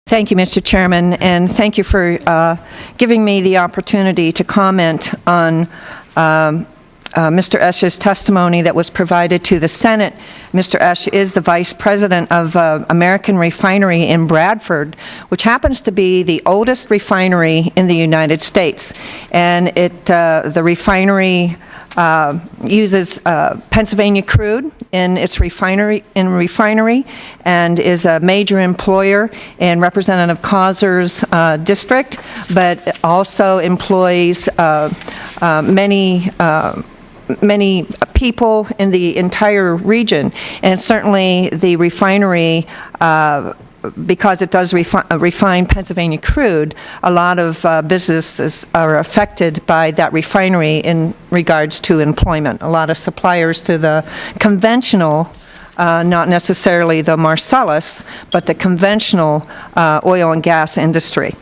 Thank you, Mr. Chairman, and thank you for giving me the opportunity to comment on Mr. Esch's testimony that was provided to the Senate. Mr. Esch is the Vice President of American Refinery in Bradford, which happens to be the oldest refinery in the United States. And the refinery uses Pennsylvania crude in its refinery and is a major employer in Representative Causer's district, but also employs many people in the entire region. And certainly the refinery, because it does refine Pennsylvania crude, a lot of businesses are affected by that refinery in regards to employment. A lot of suppliers to the conventional, not necessarily the Marcellus, but the conventional oil and gas industry.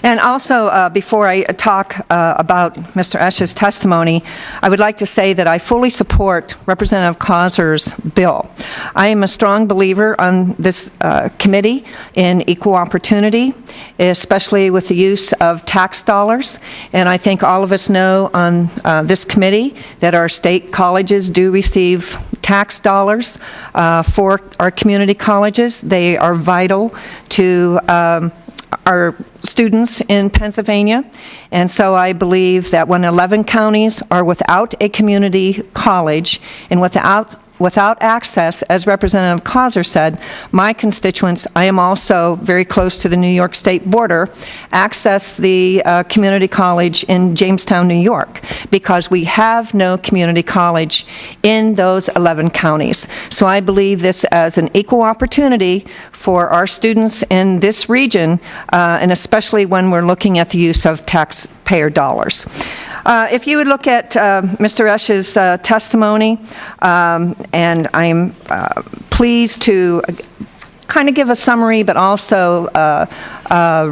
And also, before I talk about Mr. Esch's testimony, I would like to say that I fully support Representative Causer's bill. I am a strong believer on this committee in equal opportunity, especially with the use of tax dollars. And I think all of us know on this committee that our state colleges do receive tax dollars for our community colleges. They are vital to our students in Pennsylvania, and so I believe that when 11 counties are without a community college and without access, as Representative Causer said, my constituents, I am also very close to the New York State border, access the community college in Jamestown, New York, because we have no community college in those 11 counties. So I believe this as an equal opportunity for our students in this region, and especially when we're looking at the use of taxpayer dollars. If you would look at Mr. Esch's testimony, and I'm pleased to kind of give a summary, but also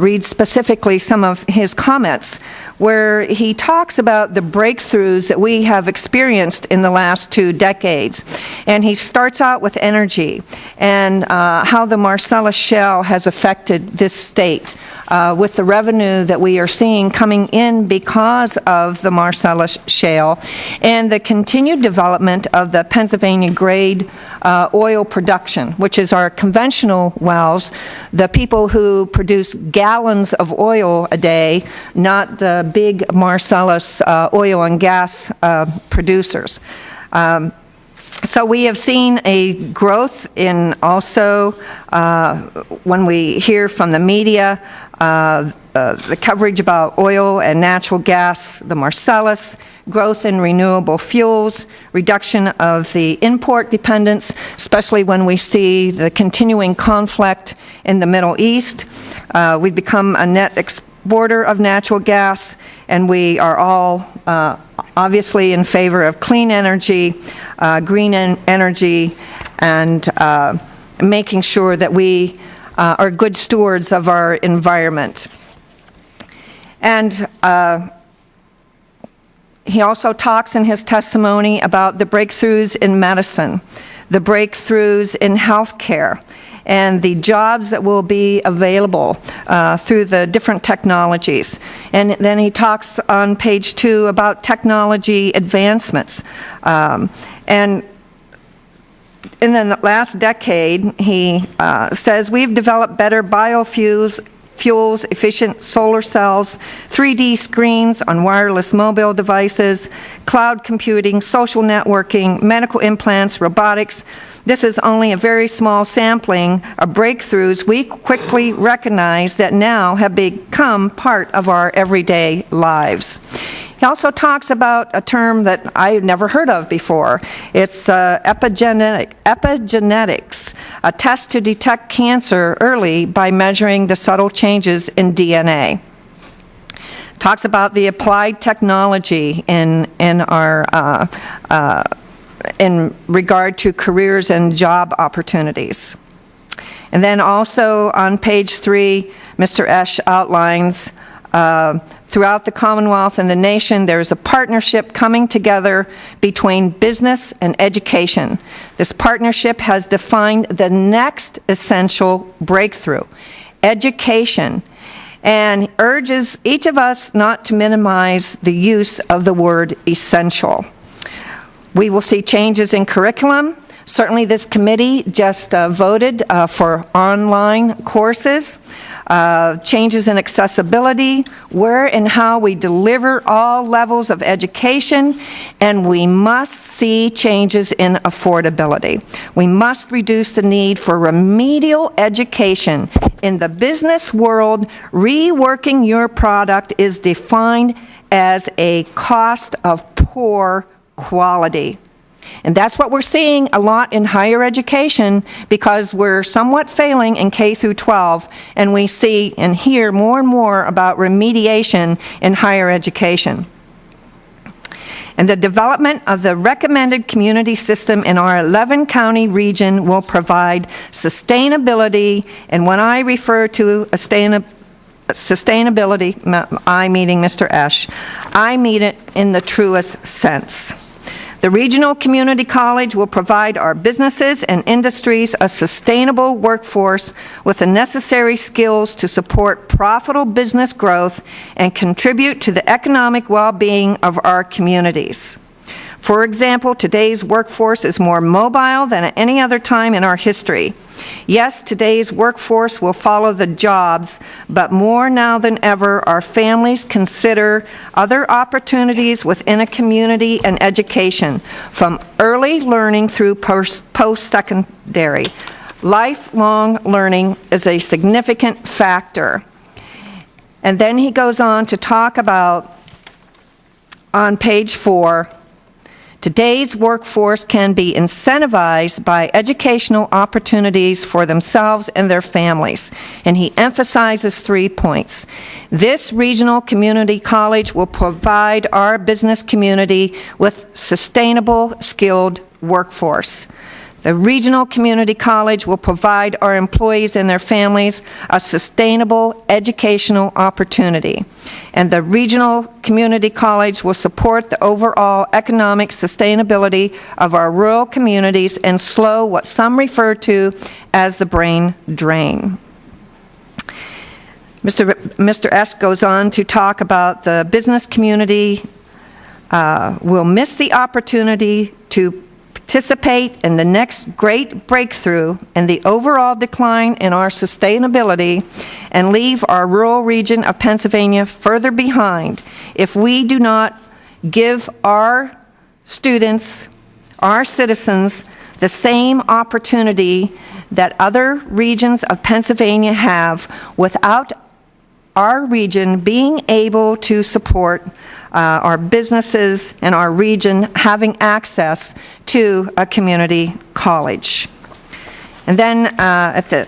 read specifically some of his comments, where he talks about the breakthroughs that we have experienced in the last 2 decades. And he starts out with energy and how the Marcellus Shale has affected this state. With the revenue that we are seeing coming in because of the Marcellus Shale and the continued development of the Pennsylvania grade oil production, which is our conventional wells, the people who produce gallons of oil a day, not the big Marcellus oil and gas producers. So we have seen a growth in also, when we hear from the media, the coverage about oil and natural gas, the Marcellus, growth in renewable fuels, reduction of the import dependence, especially when we see the continuing conflict in the Middle East. We've become a net exporter of natural gas, and we are all obviously in favor of clean energy, green energy, and making sure that we are good stewards of our environment. And he also talks in his testimony about the breakthroughs in medicine, the breakthroughs in healthcare, and the jobs that will be available through the different technologies. And then he talks on page 2 about technology advancements. And in the last decade, he says, we've developed better biofuels, efficient solar cells, 3D screens on wireless mobile devices, cloud computing, social networking, medical implants, robotics. This is only a very small sampling of breakthroughs we quickly recognize that now have become part of our everyday lives. He also talks about a term that I've never heard of before. It's epigenetics, a test to detect cancer early by measuring the subtle changes in DNA. Talks about the applied technology in our in regard to careers and job opportunities. And then also on page 3, Mr. Esch outlines throughout the Commonwealth and the nation, there is a partnership coming together between business and education. This partnership has defined the next essential breakthrough, education, and urges each of us not to minimize the use of the word essential. We will see changes in curriculum. Certainly this committee just voted for online courses, changes in accessibility, where and how we deliver all levels of education, and we must see changes in affordability. We must reduce the need for remedial education. In the business world, reworking your product is defined as a cost of poor quality. And that's what we're seeing a lot in higher education, because we're somewhat failing in K through 12, and we see and hear more and more about remediation in higher education. And the development of the recommended community system in our 11-county region will provide sustainability, and when I refer to sustainability, I meaning Mr. Esch, I mean it in the truest sense. The Regional Community College will provide our businesses and industries a sustainable workforce with the necessary skills to support profitable business growth and contribute to the economic well-being of our communities. For example, today's workforce is more mobile than at any other time in our history. Yes, today's workforce will follow the jobs, but more now than ever, our families consider other opportunities within a community and education, from early learning through post-secondary. Lifelong learning is a significant factor. And then he goes on to talk about, on page 4, today's workforce can be incentivized by educational opportunities for themselves and their families. And he emphasizes 3 points. This regional community college will provide our business community with sustainable, skilled workforce. The Regional Community College will provide our employees and their families a sustainable educational opportunity. And the Regional Community College will support the overall economic sustainability of our rural communities and slow what some refer to as the brain drain. Mr. S. goes on to talk about the business community will miss the opportunity to participate in the next great breakthrough in the overall decline in our sustainability and leave our rural region of Pennsylvania further behind if we do not give our students, our citizens, the same opportunity that other regions of Pennsylvania have without our region being able to support our businesses and our region having access to a community college. And then at the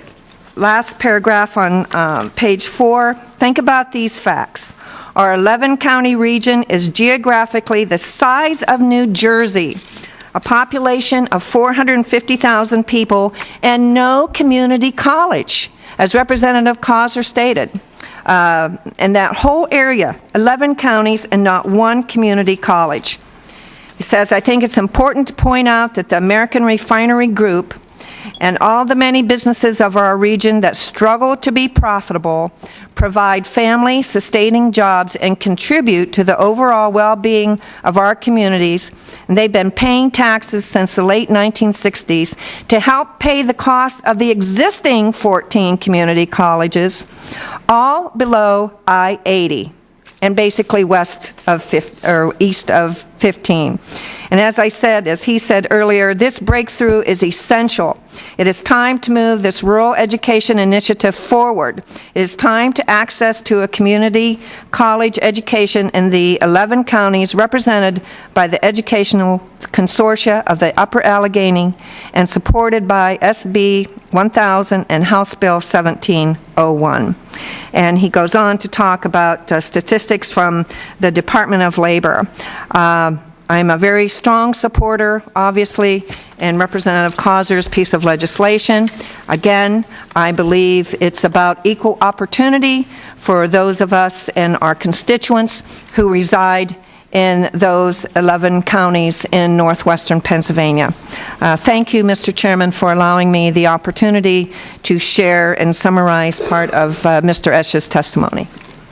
last paragraph on page 4, think about these facts. Our 11-county region is geographically the size of New Jersey, a population of 450,000 people, and no community college, as Representative Causer stated. And that whole area, 11 counties and not one community college. He says, I think it's important to point out that the American Refinery Group and all the many businesses of our region that struggle to be profitable provide family-sustaining jobs and contribute to the overall well-being of our communities. And they've been paying taxes since the late 1960s to help pay the cost of the existing 14 community colleges, all below I-80 and basically west of east of 15. And as I said, as he said earlier, this breakthrough is essential. It is time to move this rural education initiative forward. It is time to access to a community college education in the 11 counties represented by the Educational Consortia of the Upper Allegheny and supported by SB 1000 and House Bill 1701. And he goes on to talk about statistics from the Department of Labor. I'm a very strong supporter, obviously, in Representative Causer's piece of legislation. Again, I believe it's about equal opportunity for those of us and our constituents who reside in those 11 counties in northwestern Pennsylvania. Thank you, Mr. Chairman, for allowing me the opportunity to share and summarize part of Mr. Esch's testimony.